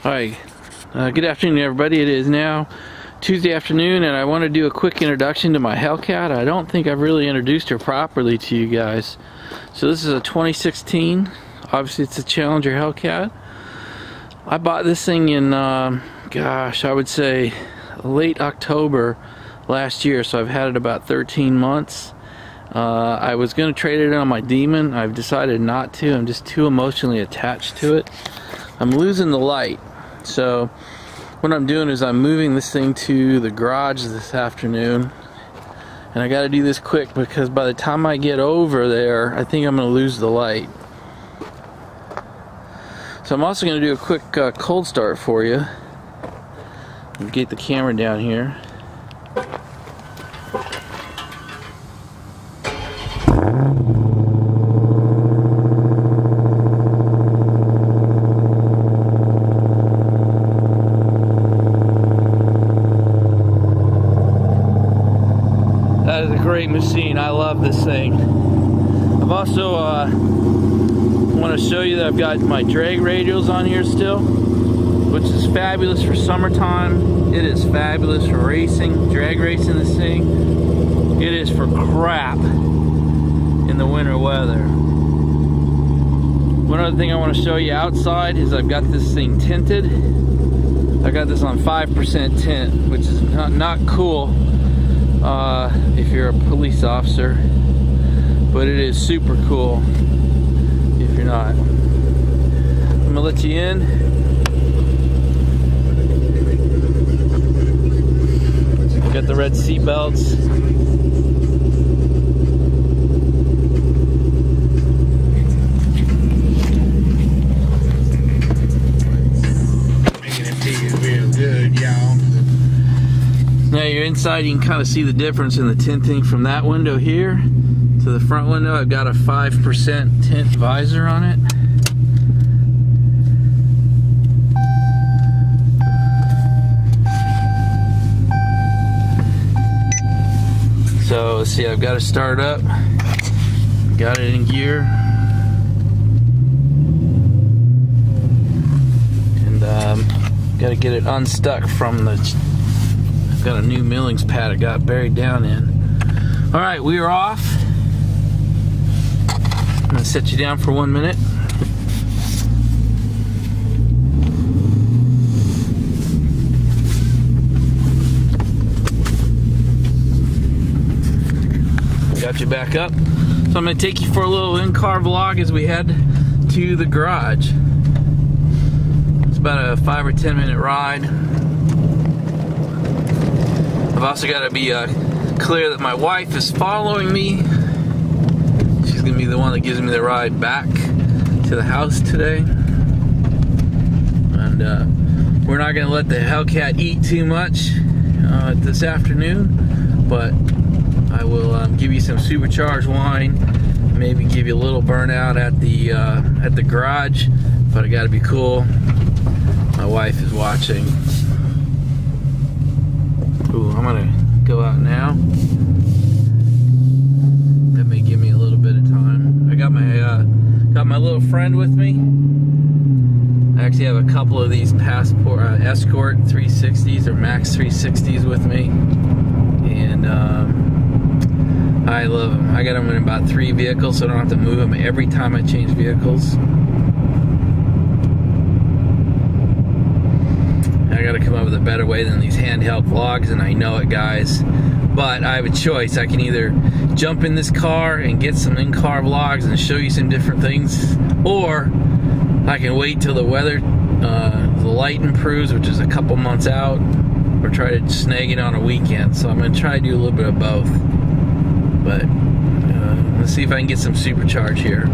Hi, good afternoon everybody. It is now Tuesday afternoon and I want to do a quick introduction to my Hellcat. I don't think I've really introduced her properly to you guys. So this is a 2016, obviously it's a Challenger Hellcat. I bought this thing in, gosh, I would say late October last year, so I've had it about 13 months. I was going to trade it in on my Demon. I've decided not to. I'm just too emotionally attached to it. I'm losing the light. So what I'm doing is I'm moving this thing to the garage this afternoon, and I got to do this quick because by the time I get over there I think I'm going to lose the light. So I'm also going to do a quick cold start for you and get the camera down here. That is a great machine. I love this thing. I've also want to show you that I've got my drag radials on here still, which is fabulous for summertime. It is fabulous for racing, drag racing this thing. It is for crap in the winter weather. One other thing I want to show you outside is I've got this thing tinted. I got this on 5% tint, which is not cool if you're a police officer, but it is super cool if you're not. I'm gonna let you in. Got the red seat belts. Making it feel real good, y'all. Now you're inside, you can kind of see the difference in the tinting from that window here to the front window. I've got a 5% tint visor on it. So let's see, I've got to start up. Got it in gear. And got to get it unstuck from the... Got a new millings pad it got buried down in. Alright, we are off. I'm going to set you down for 1 minute. Got you back up. So I'm going to take you for a little in-car vlog as we head to the garage. It's about a 5 or 10 minute ride. I've also got to be clear that my wife is following me. She's going to be the one that gives me the ride back to the house today. And we're not going to let the Hellcat eat too much this afternoon, but I will give you some supercharged wine, maybe give you a little burnout at the garage, but I got to be cool. My wife is watching. Ooh, I'm gonna go out now. That may give me a little bit of time. I got my little friend with me. I actually have a couple of these Passport Escort 360s or Max 360s with me, and I love them. I got them in about 3 vehicles, so I don't have to move them every time I change vehicles. I gotta come up with a better way than these handheld vlogs, and I know it, guys, but I have a choice. I can either jump in this car and get some in-car vlogs and show you some different things, or I can wait till the weather, the light improves, which is a couple months out, or try to snag it on a weekend. So I'm gonna try to do a little bit of both, but let's see if I can get some supercharge here.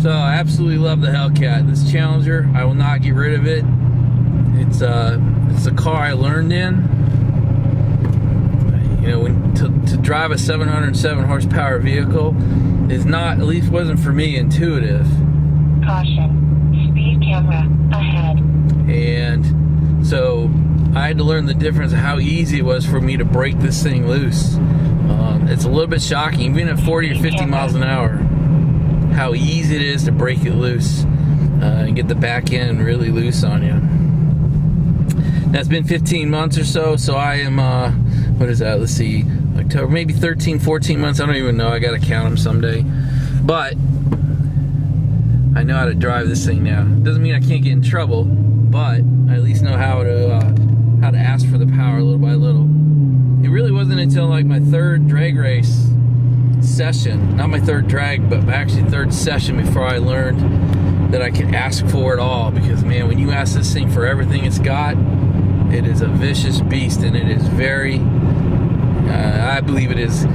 So I absolutely love the Hellcat. This Challenger, I will not get rid of it. It's a car I learned in. You know, to drive a 707 horsepower vehicle is not, at least wasn't for me, intuitive. Caution, speed camera ahead. And so I had to learn the difference of how easy it was for me to break this thing loose. It's a little bit shocking, even at 40 or 50 miles an hour, how easy it is to break it loose and get the back end really loose on you. Now, it's been 15 months or so, so I am, what is that? Let's see, October, maybe 13, 14 months. I don't even know. I got to count them someday. But I know how to drive this thing now. Doesn't mean I can't get in trouble, but I at least know how to ask for the power little by little. It really wasn't until like my third drag race session, not my third drag, but actually third session, before I learned that I could ask for it all. Because man, when you ask this thing for everything it's got, it is a vicious beast, and it is very, I believe it is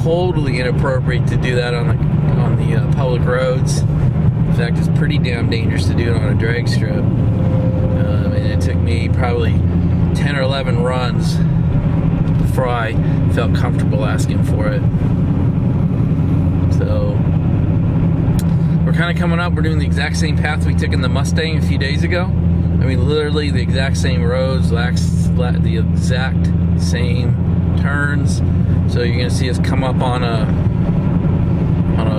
totally inappropriate to do that on the public roads. In fact, it's pretty damn dangerous to do it on a drag strip. And it took me probably 10 or 11 runs before I felt comfortable asking for it. So we're kind of coming up. We're doing the exact same path we took in the Mustang a few days ago. I mean, literally the exact same roads, the exact same turns. So you're gonna see us come up on a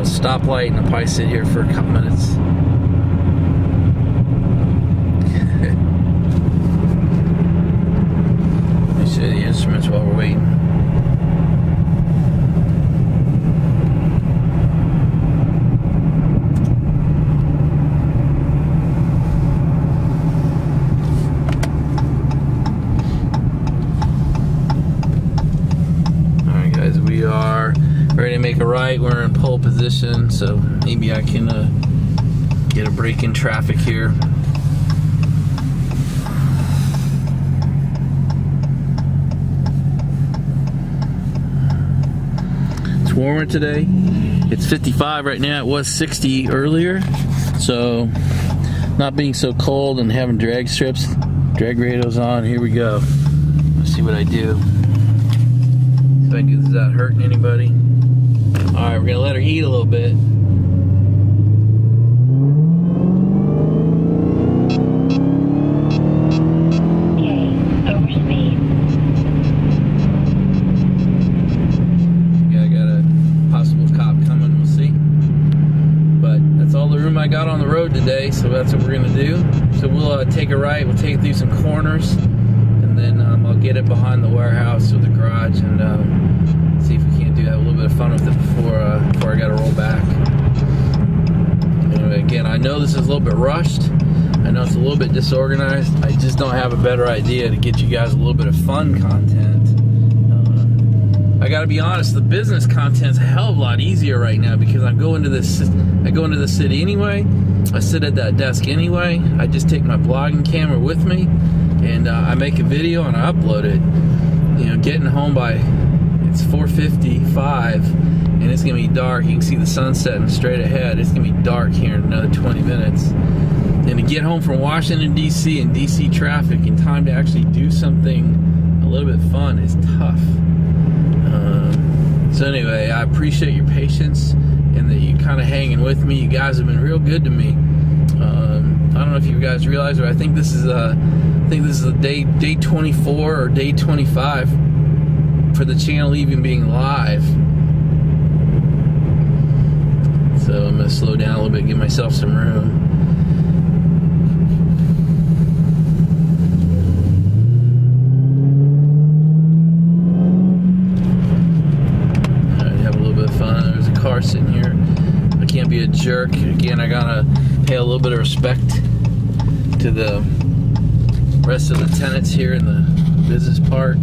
stoplight, and I'll probably sit here for a couple minutes. Let me show you the instruments while we're waiting. Alright guys, we are ready to make a right. We're in pole position, so maybe I can get a break in traffic here. It's warmer today. It's 55 right now. It was 60 earlier, so not being so cold and having drag strips, drag radios on. Here we go. Let's see what I do. See if I can do this without hurting anybody. Alright, we're gonna let her eat a little bit. Okay, overspeed. Yeah, I got a possible cop coming, we'll see. But that's all the room I got on the road today, so that's what we're gonna do. So we'll take a right, we'll take it through some corners, and then I'll get it behind the warehouse or the garage, and see if we can't have a little bit of fun with it before I gotta roll back. Anyway, again, I know this is a little bit rushed. I know it's a little bit disorganized. I just don't have a better idea to get you guys a little bit of fun content. I gotta be honest, the business content's a hell of a lot easier right now, because I go into the city anyway. I sit at that desk anyway. I just take my blogging camera with me, and I make a video and I upload it. You know, getting home by, it's 4:55, and it's gonna be dark. You can see the sun setting straight ahead. It's gonna be dark here in another 20 minutes. And to get home from Washington, D.C. and D.C. traffic in time to actually do something a little bit fun is tough. So anyway, I appreciate your patience and that you kind of hanging with me. You guys have been real good to me. I don't know if you guys realize, but I think this is day 24 or day 25 for the channel even being live. So I'm gonna slow down a little bit, give myself some room. Alright, have a little bit of fun. There's a car sitting here. I can't be a jerk. Again, I gotta pay a little bit of respect to the rest of the tenants here in the business park.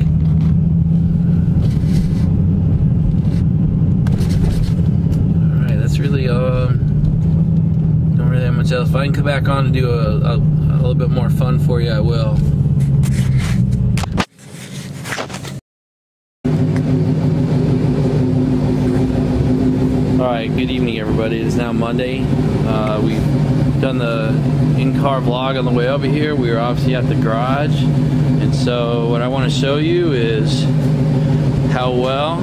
That's really don't really have much else. If I can come back on and do a little bit more fun for you, I will. Alright, good evening everybody. It is now Monday. We've done the in-car vlog on the way over here. We were obviously at the garage, and so what I want to show you is how well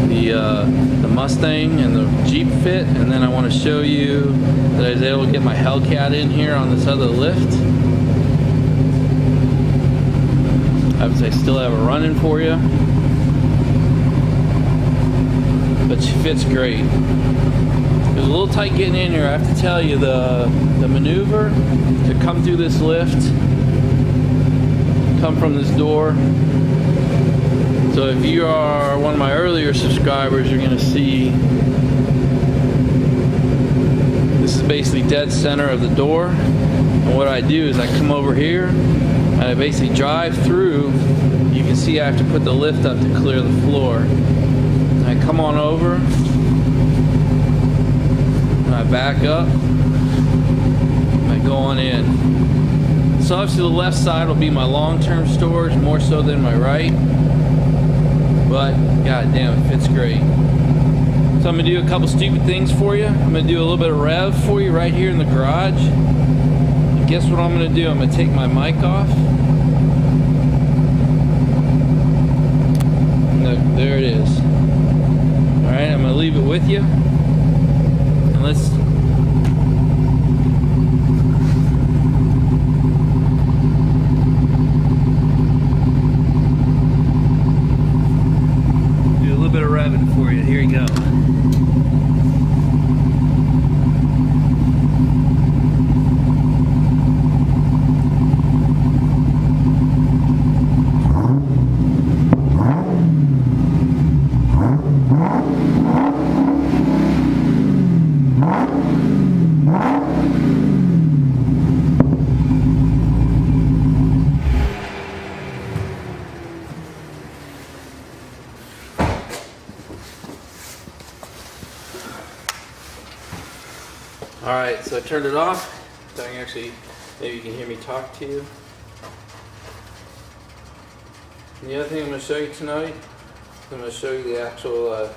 the Mustang and the Jeep fit, and then I want to show you that I was able to get my Hellcat in here on this other lift. Obviously I still have it running for you. but she fits great. It was a little tight getting in here. I have to tell you, the maneuver to come through this lift, come from this door. So if you are one of my earlier subscribers, you're going to see this is basically dead center of the door. And what I do is I come over here and I basically drive through. You can see I have to put the lift up to clear the floor. And I come on over. I back up, I go on in. So obviously the left side will be my long-term storage, more so than my right. But god damn, it fits great. So I'm gonna do a couple stupid things for you. I'm gonna do a little bit of rev for you right here in the garage. And guess what I'm gonna do? I'm gonna take my mic off. Look, there it is. Alright, I'm gonna leave it with you. Let's do a little bit of revving for you. Here you go. Alright, so I turned it off, so I can actually, maybe you can hear me talk to you. And the other thing I'm going to show you tonight, I'm going to show you the actual,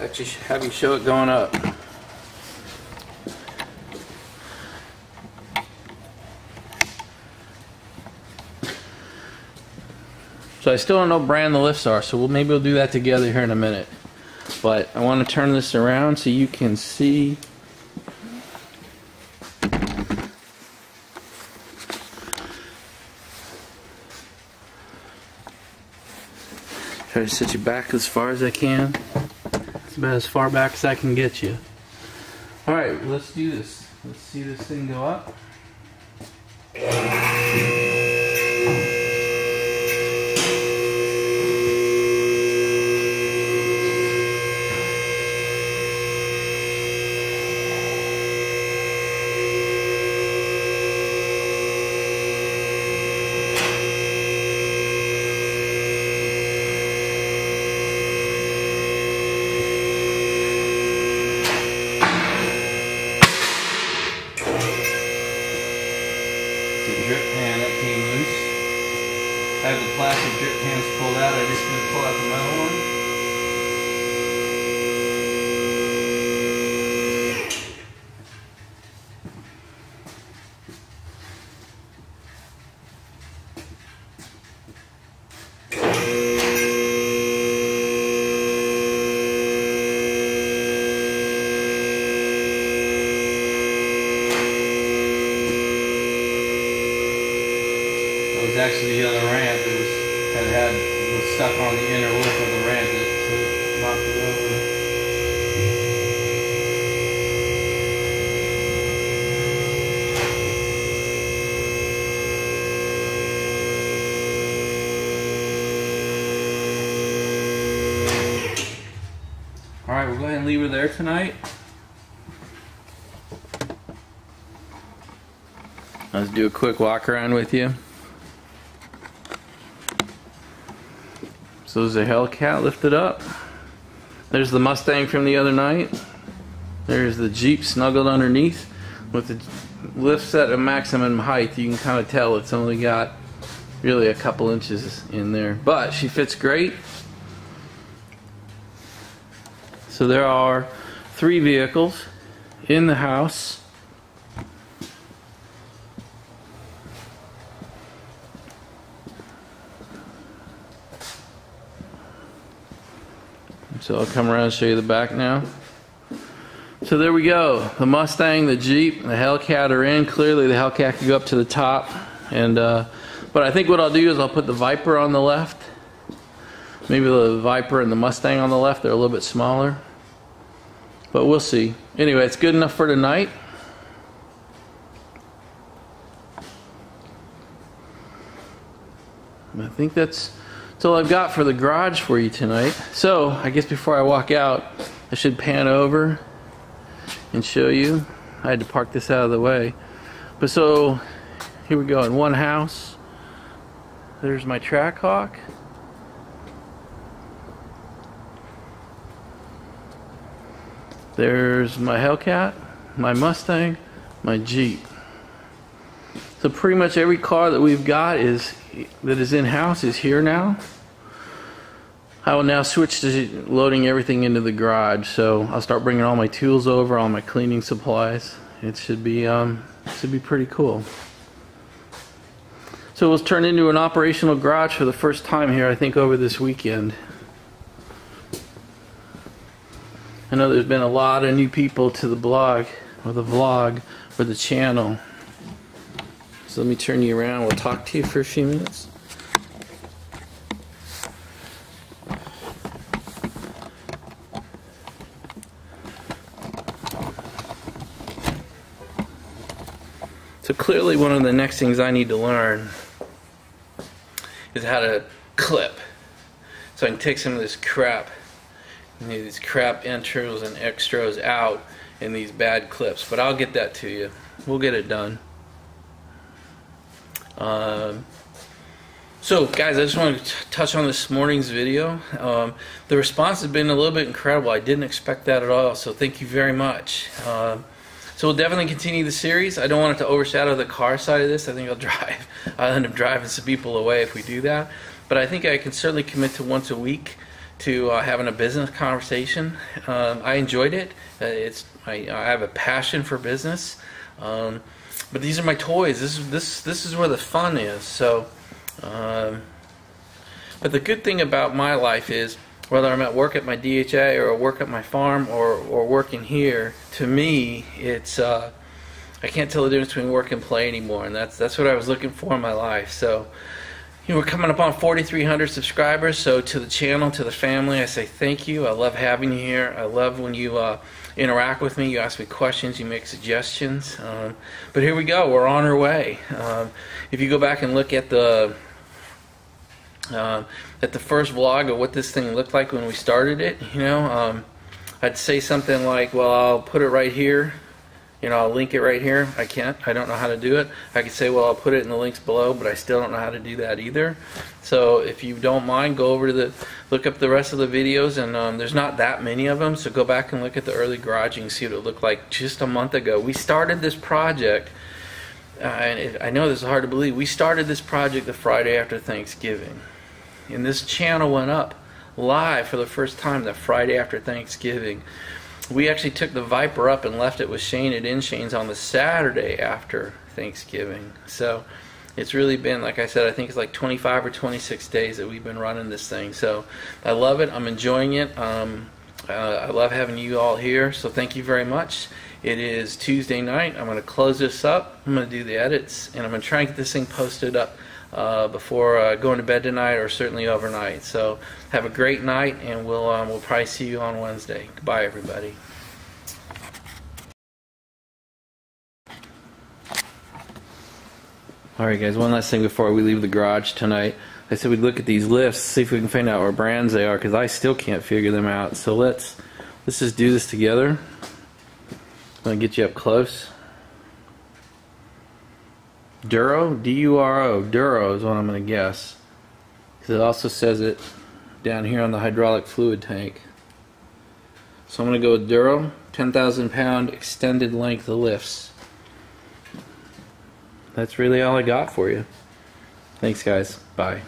actually have you show it going up. So I still don't know what brand the lifts are, so maybe we'll do that together here in a minute. But I want to turn this around so you can see. Try to sit you back as far as I can. It's about as far back as I can get you. Alright, let's do this. Let's see this thing go up. Drip pan that came loose. I have the plastic drip pans pulled out. I just need to pull out the metal one. Actually the other ramp that was stuck on the inner lip of the ramp that knocked it over. Alright, we'll go ahead and leave her there tonight. Let's do a quick walk around with you. So there's a Hellcat lifted up. There's the Mustang from the other night. There's the Jeep snuggled underneath with the lift set at maximum height. You can kind of tell it's only got really a couple inches in there, but she fits great. So there are 3 vehicles in the house. So I'll come around and show you the back now. So there we go. The Mustang, the Jeep, the Hellcat are in. Clearly the Hellcat could go up to the top. And but I think what I'll do is I'll put the Viper on the left. Maybe the Viper and the Mustang on the left, they're a little bit smaller. But we'll see. Anyway, it's good enough for tonight. I think that's all I've got for the garage for you tonight. So, I guess before I walk out, I should pan over and show you. I had to park this out of the way. But so, here we go in one house. There's my Trackhawk. There's my Hellcat, my Mustang, my Jeep. So pretty much every car that we've got that is in-house is here now. I will now switch to loading everything into the garage. So I'll start bringing all my tools over, all my cleaning supplies. It should be pretty cool. So we'll turn into an operational garage for the first time here, I think, over this weekend. I know there's been a lot of new people to the blog, or the vlog, or the channel. So let me turn you around. We'll talk to you for a few minutes. So clearly one of the next things I need to learn is how to clip. So I can take some of this crap, these crap intros and extras out in these bad clips. But I'll get that to you. We'll get it done. So guys, I just want to touch on this morning's video. The response has been a little bit incredible. I didn't expect that at all, so thank you very much. So we'll definitely continue the series. I don't want it to overshadow the car side of this. I think I'll end up driving some people away if we do that. But I think I can certainly commit to once a week to having a business conversation. I enjoyed it. I have a passion for business. But these are my toys. This is where the fun is. So, but the good thing about my life is, whether I'm at work at my DHA or work at my farm or working here, to me, it's I can't tell the difference between work and play anymore, and that's what I was looking for in my life. So, you know, we're coming up on 4,300 subscribers. So to the channel, to the family, I say thank you. I love having you here. I love when you interact with me. You ask me questions. You make suggestions. But here we go. We're on our way. If you go back and look at the first vlog of what this thing looked like when we started it, you know, I'd say something like, well, I'll put it right here. You know, I'll link it right here. I can't. I don't know how to do it. I could say, well, I'll put it in the links below, but I still don't know how to do that either. So if you don't mind, go over to look up the rest of the videos, and there's not that many of them, so go back and look at the early garaging and see what it looked like just a month ago. We started this project, and I know this is hard to believe, we started this project the Friday after Thanksgiving. And this channel went up live for the first time the Friday after Thanksgiving. We actually took the Viper up and left it with Shane at InShane's on the Saturday after Thanksgiving. So it's really been, like I said, I think it's like 25 or 26 days that we've been running this thing. So I love it. I'm enjoying it. I love having you all here. So thank you very much. It is Tuesday night. I'm going to close this up. I'm going to do the edits, and I'm going to try and get this thing posted up before going to bed tonight, or certainly overnight. So have a great night, and we'll probably see you on Wednesday. Goodbye, everybody. Alright guys, one last thing before we leave the garage tonight. I said we'd look at these lifts, see if we can find out what brands they are, because I still can't figure them out. So let's just do this together. I'm going to get you up close. Duro? D-U-R-O. Duro is what I'm going to guess. Because it also says it down here on the hydraulic fluid tank. So I'm going to go with Duro. 10,000 pound extended length of lifts. That's really all I got for you. Thanks guys. Bye.